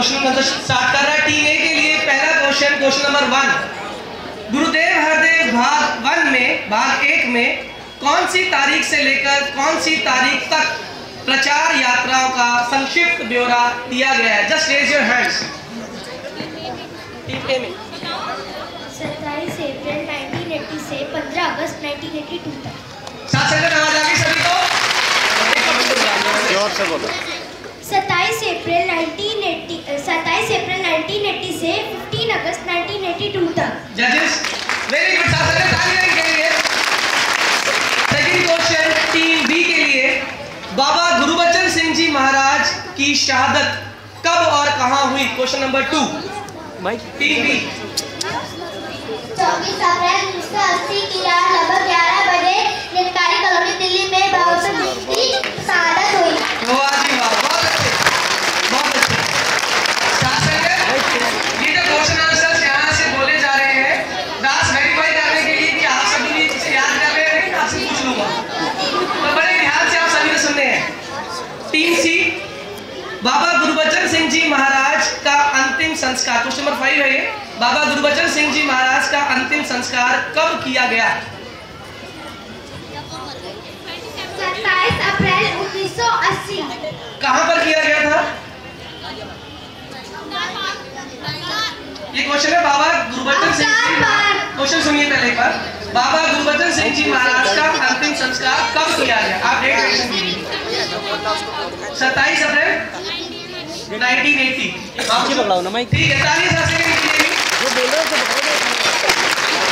Question answer start कर रहा है टीम ए के लिए। पहला क्वेश्चन नंबर 1, गुरुदेव हरदेव भाग 1 में कौन सी तारीख से लेकर कौन सी तारीख तक प्रचार यात्राओं का संक्षिप्त ब्यौरा दिया गया है? Just raise your hands. Team A में 27 अप्रैल 1980 से 15 अगस्त 1982 तक। साथ संगत आवाज आ गई सभी को? जोर से बोलो। 27 अप्रैल 1980 से 15 अगस्त 1982 तक। जजेस वेरी गुड, साथ संगत तालियां के लिए। सेकंड क्वेश्चन टीम बी के लिए, बाबा गुरुबचन सिंह जी महाराज की शहादत कब और कहां हुई? Question number 2 team b. 24 अप्रैल 1980 की रात लगभग 11 बजे निमकारी कॉलोनी दिल्ली में बाबा सिंह की शहादत हुई। वाह जी वाह, बहुत अच्छे, बहुत अच्छे। ये जो क्वेश्चन आंसर्स यहाँ से बोले जा रहे हैं, दास वेरीफाई करने के लिए कि आप सभी भी इसे याद कर रहे हैं, आपसे पूछ लूंगा, तो बड़े ध्यान से आप सभी ने सुनने हैं। टीम सी, बाबा गुरुबचन सिंह जी महाराज का अंतिम संस्कार, क्वेश्चन नंबर 5 है ये। बाबा गुरुबचन सिंह जी महाराज का अंतिम संस्कार कब किया गया? 27 अप्रैल 1980। कहां पर किया गया था? ये क्वेश्चन है बाबा गुरुबचन सिंह जी महाराज। क्वेश्चन सुनिए पहले एक बार। बाबा गुरुबचन सिंह जी महाराज का अंतिम संस्कार कब किया गया? आप डेट मेंशन कीजिए। 27 अप्रैल 1980। ठीक है, तालियां सबसे के लिए।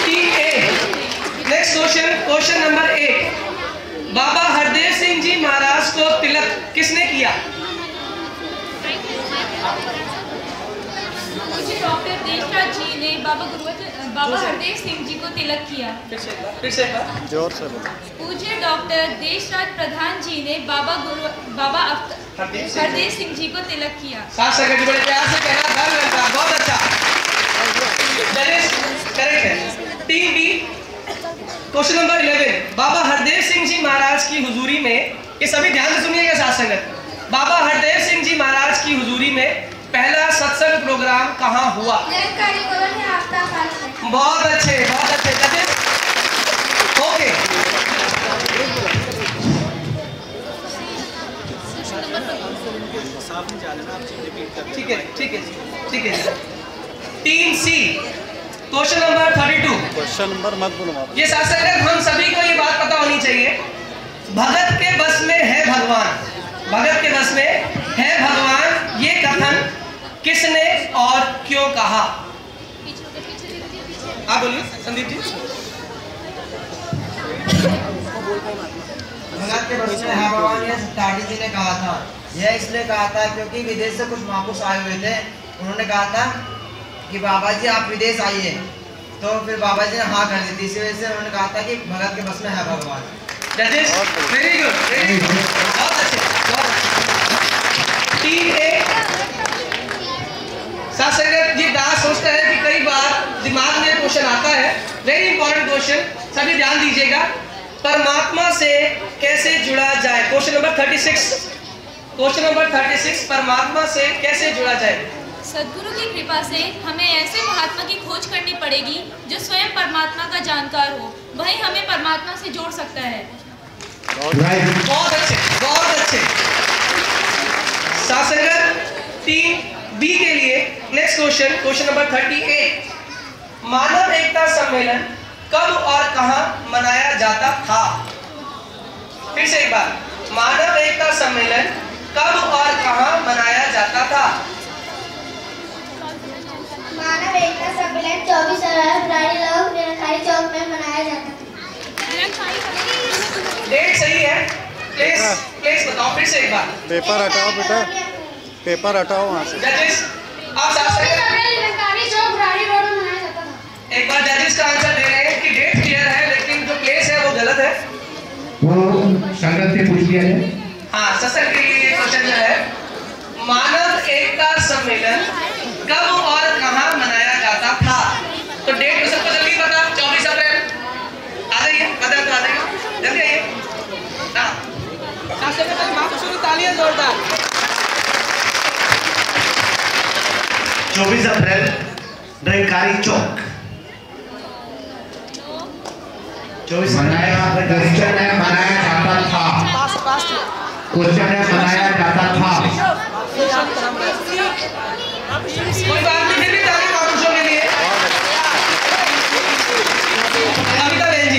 टीम ए, नेक्स्ट क्वेश्चन नंबर 8, बाबा हरदेव सिंह जी महाराज को तिलक किसने किया? डॉक्टर देशराज जी ने बाबा हरदेव सिंह जी को तिलक किया। फिर से जोर से बोलो। पूज्य डॉक्टर देशराज प्रधान जी ने बाबा हरदेव सिंह जी को तिलक किया। साथ सेकंड बड़े प्यार से कहना घर मिलता, बहुत अच्छा, करेक्ट है। टीम बी, क्वेश्चन नंबर 11, बाबा हरदेव सिंह जी महाराज की हुजूरी में, ये सभी ध्यान से सुनिएगा साथ संगत, बाबा हरदेव सिंह जी महाराज की हुजूरी में पहला सत्संग प्रोग्राम कहां हुआ? बहुत अच्छे, बहुत अच्छे। ओके, ठीक है, ठीक है, ठीक है। टीम सी, क्वेश्चन नंबर 32। क्वेश्चन नंबर मत बोलो। ये साथ संगत हम सभी को ये बात पता होनी चाहिए, भगत के बस में है भगवान, भगत के बस में है भगवान, ये कथन किसने और क्यों कहा? आप बोलिए संदीप जी। भगत के बस में है भगवान, ये दादी जी ने कहा था। यह इसलिए कहा था क्योंकि विदेश से कुछ महापुरुष आए हुए थे, उन्होंने कहा था कि बाबा जी आप विदेश आइए, तो फिर बाबा जी ने हाँ कर दी थी, इसी वजह से उन्होंने कहा था कि भगत के बस में है भगवान। जजेस वेरी गुड, वेरी गुड, बहुत अच्छे, बहुत अच्छे। टीम ए, साथ संगत ये दास सोचता है कि कई बार दिमाग में क्वेश्चन आता है, वेरी इंपॉर्टेंट क्वेश्चन, सभी ध्यान दीजिएगा। परमात्मा से कैसे जुड़ा जाए? क्वेश्चन नंबर 36, क्वेश्चन नंबर 36, परमात्मा से कैसे जुड़ा जाए? सद्गुरु की कृपा से हमें ऐसे महात्मा की खोज करनी पड़ेगी जो स्वयं परमात्मा का जानकार हो, वही हमें परमात्मा से जोड़ सकता है। बहुत अच्छे, बहुत अच्छे। साथ संगत टीम बी के लिए नेक्स्ट क्वेश्चन नंबर 38, मानव एकता सम्मेलन कब और कहां मनाया जाता था? फिर से एक बार, मानव एकता सम्मेलन कब और कहां मनाया जाता था? मानव एकता सम्मेलन 24 फरवरी लोग निरंकारी चौक में मनाया जाता था। डेट सही है, प्लेस बताओ फिर से एक बार। पेपर हटाओ बेटा, पेपर हटाओ वहाँ से। जजेस आप साथ निरंकारी चौक रानी रोड में मनाया जाता था। एक बार जजेस का आंसर दे रहे हैं कि डेट क्लियर है, लेकिन जो प्लेस है वो गलत है। वो संगत से पूछ लिया जाए। हाँ, सत्संग के लिए क्वेश्चन जो है, मानव एकता सम्मेलन कब और कहां मनाया जाता था? तो डेट तो सबको जल्दी पता, 24 अप्रैल। आ जाइए, पता तो आ जाएगा, जल्दी आइए ना। तालियां जोरदार। 24 अप्रैल निरंकारी चौक। 24 मनाया क्वेश्चन है मनाया जाता था। क्वेश्चन है मनाया जाता था। कोई बात नहीं, फिर भी ताली काउंसों के लिए। अमिता बहन जी।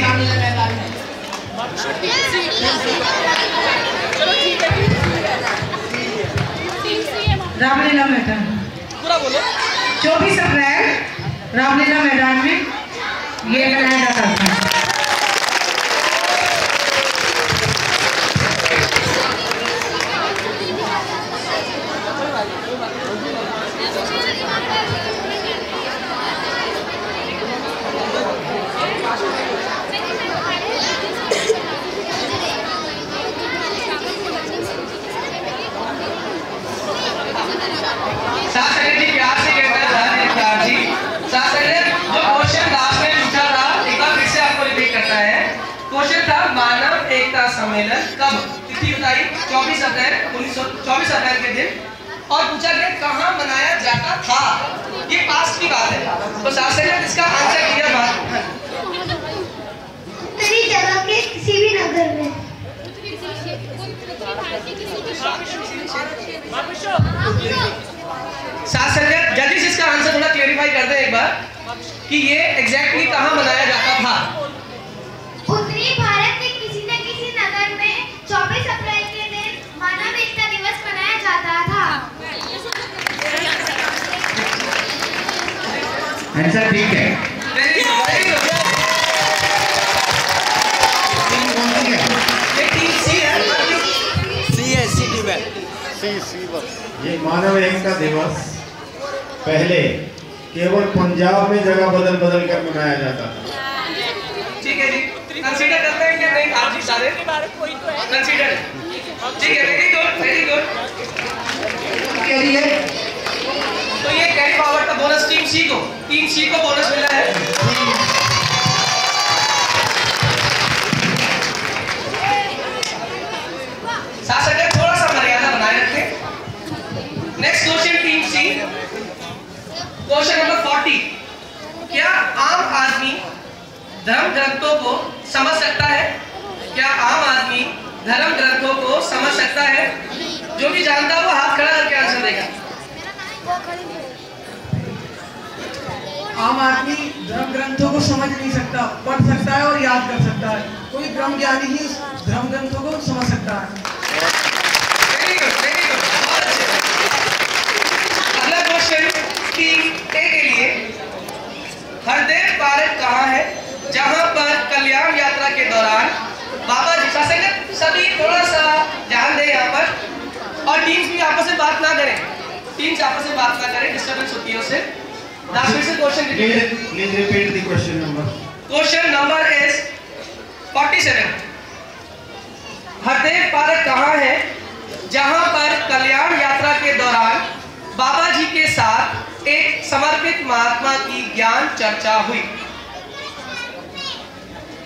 रामलीला मैदान पूरा बोलो। 24 अप्रैल रामलीला मैदान में ये मनाया जाता था। सम्मेलन कब, तिथि बताई 24 अप्रैल 1924 अप्रैल के दिन, और पूछा गया कहाँ मनाया जाता था। ये पास्ट की बात है, तो शास्त्री ने इसका आंसर दिया बात उत्तरी जगह के किसी भी नगर में। शास्त्री जजिस इसका आंसर थोड़ा क्लेरिफाई कर दे एक बार कि ये एग्जैक्टली कहाँ मनाया जाता था। उत्तरी भारत के किसी न किसी नगर में 24 अप्रैल के दिन मानव एकता दिवस मनाया जाता था। आंसर ठीक है। Very good. ये टीम सी है। ये मानव एकता दिवस पहले केवल पंजाब में जगह बदल बदल कर मनाया जाता था। ठीक है जी, कंसीडर करते हैं कि नहीं आप जी सारे कंसीडर। ठीक है, वेरी गुड वेरी गुड। तो ये कैरी फॉरवर्ड का बोनस टीम सी को बोनस मिला है। शासक थोड़ा सा मर्यादा बनाए रखें। नेक्स्ट क्वेश्चन टीम सी, क्वेश्चन नंबर 40। क्या आम आदमी धर्म ग्रंथों को समझ सकता है? क्या आम आदमी धर्म ग्रंथों को समझ सकता है? जो भी जानता है वो हाथ खड़ा करके आंसर देगा। आम आदमी धर्म ग्रंथों को समझ नहीं सकता, पढ़ सकता है और याद कर सकता है। कोई ब्रह्म ज्ञानी ही धर्म ग्रंथों को समझ सकता है। Very good very good. अगला क्वेश्चन टीम ए के लिए, हरदेव पार्क कहाँ है जहाँ पर कल्याण यात्रा के दौरान बाबा जी शासक सभी थोड़ा सा ध्यान दें यहाँ पर, और टीम्स भी आपस में बात ना करें, डिस्टर्बेंस होती है उससे। Question Please repeat the question number. Question number is 47। Hardev park कहाँ है जहाँ पर कल्याण यात्रा के दौरान बाबा जी के साथ एक समर्पित महात्मा की ज्ञान चर्चा हुई?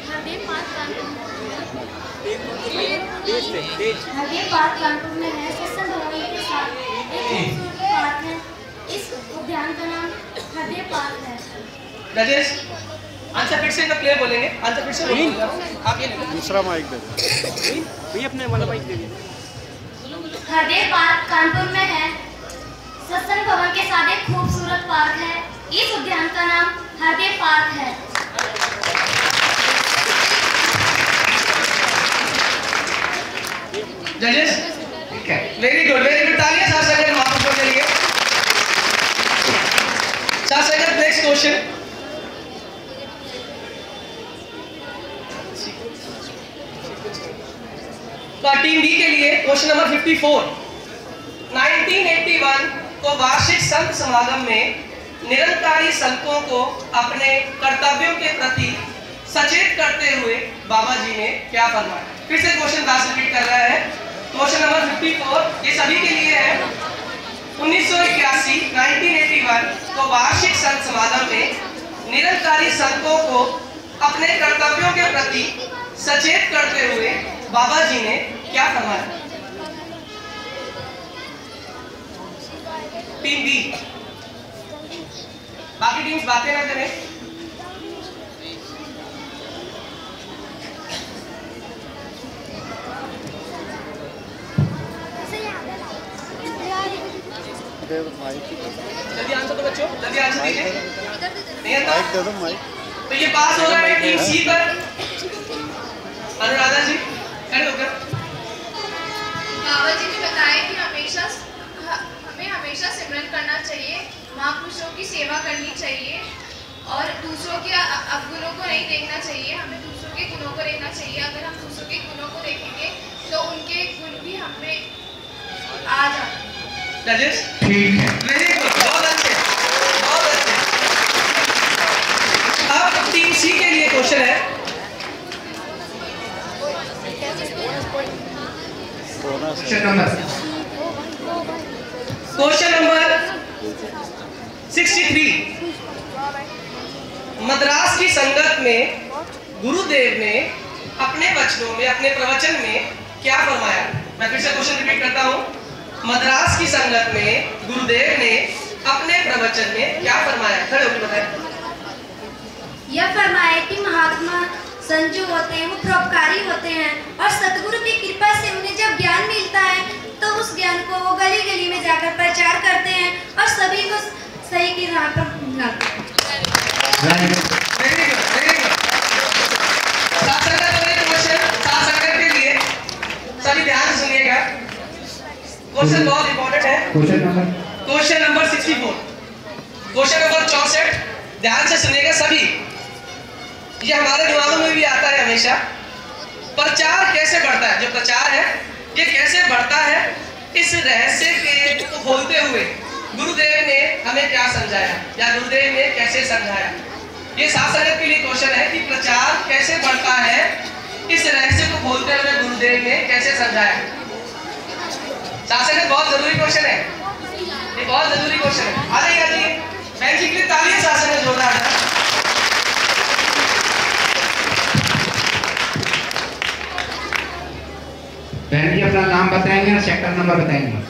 हरदेव पार्क कानपुर में है। सत्संग भवन के साथ एक खूबसूरत पार्क है। इस उद्यान का नाम हरदेव पार्क है। राजेश आंसर फिर से क्लियर बोलेंगे, आंसर फिर से बोलेंगे आप। ये दूसरा माइक दे भैया अपने वाला माइक दे दीजिए। हरदेव पार्क कानपुर में है। सत्संग भवन के साथ एक खूबसूरत पार्क है। इस उद्यान का नाम हरदेव पार्क है। जजेस वेरी गुड तालियां शासक महापुरुषों के लिए। शासक नेक्स्ट क्वेश्चन, टीम बी के लिए क्वेश्चन नंबर 54। 1981 को वार्षिक संत समागम में निरंकारी संतों को अपने कर्तव्यों के प्रति सचेत करते हुए बाबा जी ने क्या फरमाया? फिर से क्वेश्चन दास रिपीट कर रहा है। क्वेश्चन नंबर 54 ये सभी के लिए है। 1981 को वार्षिक संत समागम में निरंकारी संतों को अपने कर्तव्यों के प्रति सचेत करते हुए बाबा जी ने क्या फरमाया? टीम बी बाकी टीम्स बातें ना करें। जल्दी आंसर दो बच्चों, जल्दी आंसर दीजिए। नहीं आता? माइक दे दो माइक। तो ये पास हो रहा है टीम सी पर। अनुराधा जी खड़े होकर। बाबा जी ने बताया कि हमें हमेशा सिमरन करना चाहिए, महापुरुषों की सेवा करनी चाहिए और दूसरों के अवगुणों को नहीं देखना चाहिए, हमें दूसरों के गुणों को देखना चाहिए। अगर हम दूसरों के गुणों को देखेंगे तो उनके गुण भी हमें आ जाते हैं। जजेस ठीक है। वेरी गुड, बहुत अच्छे, बहुत अच्छे। अब टीम सी के लिए क्वेश्चन है। Question number 63। मद्रास की संगत में गुरुदेव ने अपने वचनों में, अपने प्रवचन में क्या फरमाया? मैं फिर से क्वेश्चन रिपीट करता हूं। मद्रास की संगत में गुरुदेव ने अपने प्रवचन में क्या फरमाया? खड़े होकर बताएं। यह फरमाया कि महात्मा संत जो होते हैं वो परोपकारी होते हैं और सतगुरु की कृपा से उन्हें जब ज्ञान मिलता है तो उस ज्ञान को वो गली गली में जाकर प्रचार करते हैं और सभी को सही की राह पर लाते हैं। Very good, very good. साथ के लिए सभी ध्यान से सुनिएगा। क्वेश्चन बहुत इंपॉर्टेंट है। Question number 64। Question number 64। ध्यान से सुनिएगा सभी। ये हमारे दिमागों में भी आता है हमेशा। प्रचार कैसे बढ़ता है? जो प्रचार है ये कैसे बढ़ता है? इस रहस्य को खोलते हुए गुरुदेव ने हमें क्या समझाया या गुरुदेव ने कैसे समझाया? ये साथ संगत के लिए क्वेश्चन है कि प्रचार कैसे बढ़ता है, इस रहस्य को खोलते हुए गुरुदेव ने कैसे समझाया? साथ संगत बहुत जरूरी क्वेश्चन है, ये बहुत जरूरी क्वेश्चन है। आ जाइए बहन जी के लिए तालियां साथ संगत जोरदार है। बहन जी अपना नाम बताएंगे और सेक्टर नंबर बताएंगे।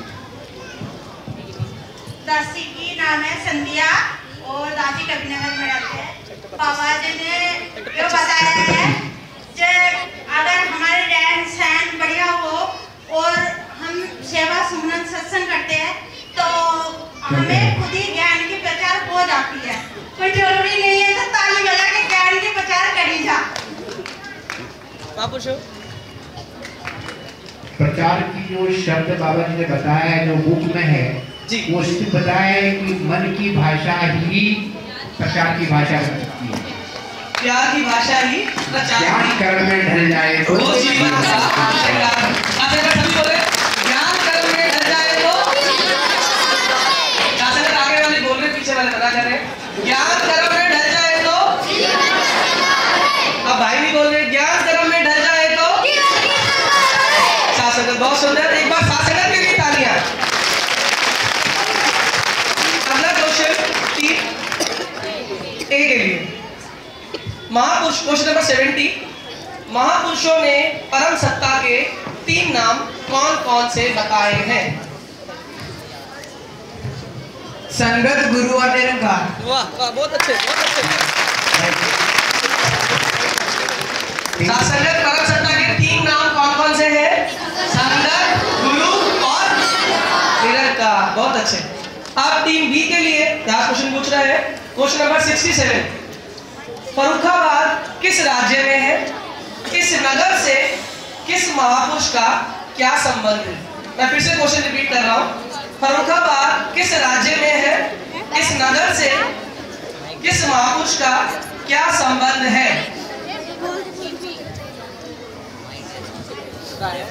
दासी की नाम है संध्या और दासी कविनगर में रहते हैं। बाबा जी ने जो बताया है कि अगर हमारे रहन सहन बढ़िया हो और हम सेवा सुमरन सत्संग करते हैं तो हमें खुद ही ज्ञान की प्रचार हो जाती है। कोई जरूरी नहीं है तो ताली बजा के ज्ञान की प्रचार करी जा। प्रचार की जो शब्द बाबा जी ने बताया है, जो बुक में है वो सिर्फ बताया है कि मन की भाषा ही प्रचार की भाषा बन सकती है। प्यार की भाषा ही प्रचार ज्ञान कर्म में ढल जाए तो जीवन का सभी बोले ज्ञान कर्म में ढल जाए तो आगे वाले बोल रहे, पीछे वाले बता कर रहे ज्ञान कर्म में ढल जाए तो। अब भाई भी बोल रहे ज्ञान कर्म में ढल जाए तो। शासक बहुत सुंदर, एक बार शासक के लिए तालियां। अगला क्वेश्चन 3A के लिए महापुरुष। Question number 70। महापुरुषों ने परम सत्ता के 3 नाम कौन कौन से बताए हैं? संगत, गुरु और निरंकार। वाह वाह, बहुत अच्छे, बहुत अच्छे। संगत परम सत्ता के 3 नाम कौन कौन से हैं? संगत, गुरु और निरंकार। बहुत अच्छे। अब टीम बी के लिए क्वेश्चन पूछ रहा है। Question number 67। फर्रुखाबाद किस राज्य में है? इस नगर से किस महापुरुष का क्या संबंध है? मैं फिर से क्वेश्चन रिपीट कर रहा हूँ। फर्रुखाबाद किस राज्य में है? इस नगर से किस महापुरुष का क्या संबंध है?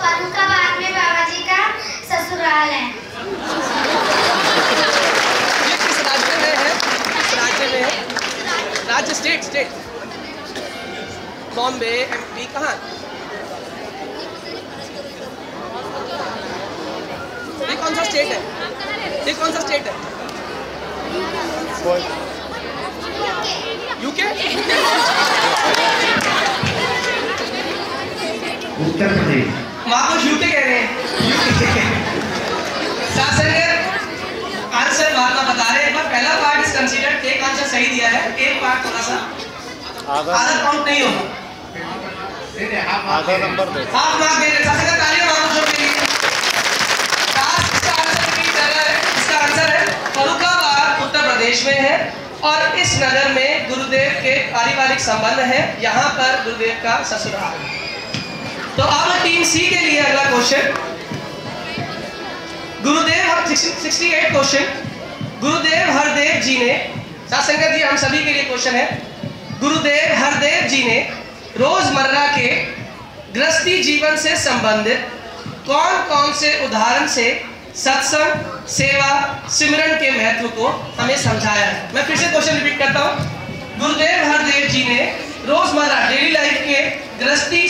फर्रुखाबाद में बाबा जी का ससुराल है। ये किस राज्य में है? किस राज्य में है? राज्य, स्टेट बॉम्बे, एमपी, कहाँ? ये कौन सा स्टेट है? ये कौन सा स्टेट है? यूके? उत्तर प्रदेश। महापुरुष यूके कह रहे हैं। आंसर महात्मा बता रहे हैं। एक बार पहला पार्ट कंसीडर्ड, एक आंसर सही दिया है, एक पार्ट थोड़ा सा आधा काउंट नहीं होगा, आधा नंबर दे, हाफ मार्क दे रहे। सबसे तालियां महापुरुषों के लिए। इसका आंसर है फर्रुखाबाद उत्तर प्रदेश में है और इस नगर में गुरुदेव के पारिवारिक संबंध है, यहाँ पर गुरुदेव का ससुराल है। तो अब टीम सी के लिए अगला क्वेश्चन, गुरुदेव 68 क्वेश्चन। गुरुदेव हरदेव जी ने, साथ संगत जी हम सभी के लिए क्वेश्चन है, गुरुदेव हरदेव जी ने रोजमर्रा के गृहस्थी जीवन से संबंधित कौन कौन से उदाहरण से सत्संग, सेवा, सिमरन के महत्व को हमें समझाया है। मैं फिर से क्वेश्चन रिपीट करता हूँ। गुरुदेव हरदेव जी ने रोजमर्रा डेली लाइफ के गृहस्थी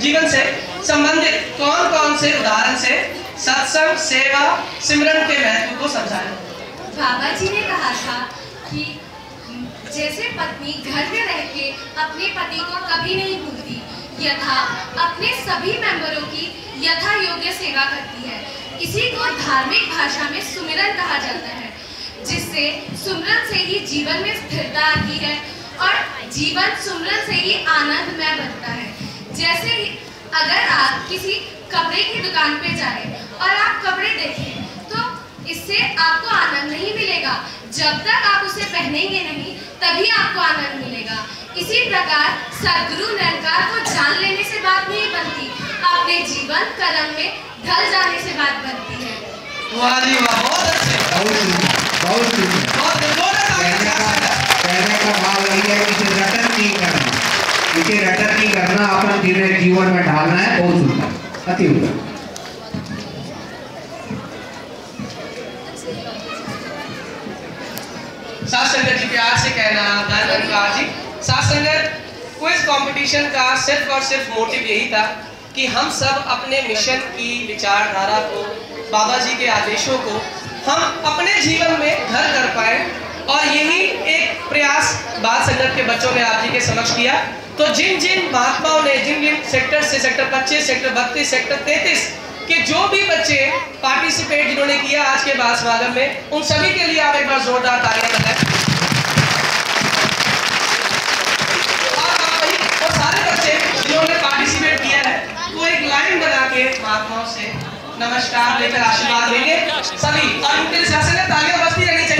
जीवन से संबंधित कौन कौन से उदाहरण से सत्संग, सेवा, सिमरन के महत्व को समझाया। बाबा जी ने कहा था कि जैसे पत्नी घर में रह के अपने पति को कभी नहीं भूलती, यथा अपने सभी मेंबरों की यथा योग्य सेवा करती है, इसी को धार्मिक भाषा में सुमिरन कहा जाता है, जिससे सुमिरन से ही जीवन में स्थिरता आती है और जीवन सुमिरन से ही आनंदमय बनता है। जैसे अगर आप किसी कपड़े की दुकान पे जाएं और आप कपड़े देखें तो इससे आपको आनंद नहीं मिलेगा, जब तक आप उसे पहनेंगे नहीं तभी आपको आनंद मिलेगा। इसी प्रकार सद्गुरु निरंकार को जान लेने से बात नहीं बनती, अपने जीवन कर्म में ढल जाने से बात बनती है। वाह जी वाह, बहुत अच्छे, बहुत कहने का भाव यही है कि इसे रटन नहीं करना, इसे रटन नहीं करना, अपना धीरे जीवन में ढालना है। बहुत सुंदर, अति उत्तम। साथ संगत जी प्यार से कहना, धन्यवाद जी। साथ संगत क्विज कंपटीशन का सिर्फ और सिर्फ मोटिव यही था कि हम सब अपने मिशन की विचारधारा को, बाबा जी के आदेशों को हम अपने जीवन में घर कर पाए, और यही एक प्रयास बाल संगत के बच्चों ने आप जी के समक्ष किया। तो जिन जिन महात्माओं ने, जिन जिन सेक्टर से, सेक्टर 25, सेक्टर 32, सेक्टर 33 के जो भी बच्चे पार्टिसिपेट जिन्होंने किया आज के बाल समागम में, उन सभी के लिए आप एक बार जोरदार तालियां बजाएं। और सारे बच्चे जिन्होंने पार्टिसिपेट किया है वो एक लाइन बना के महात्माओं से नमस्कार लेकर आशीर्वाद लेंगे सभी, और उनके लिए तालियां बजती रहनी चाहिए।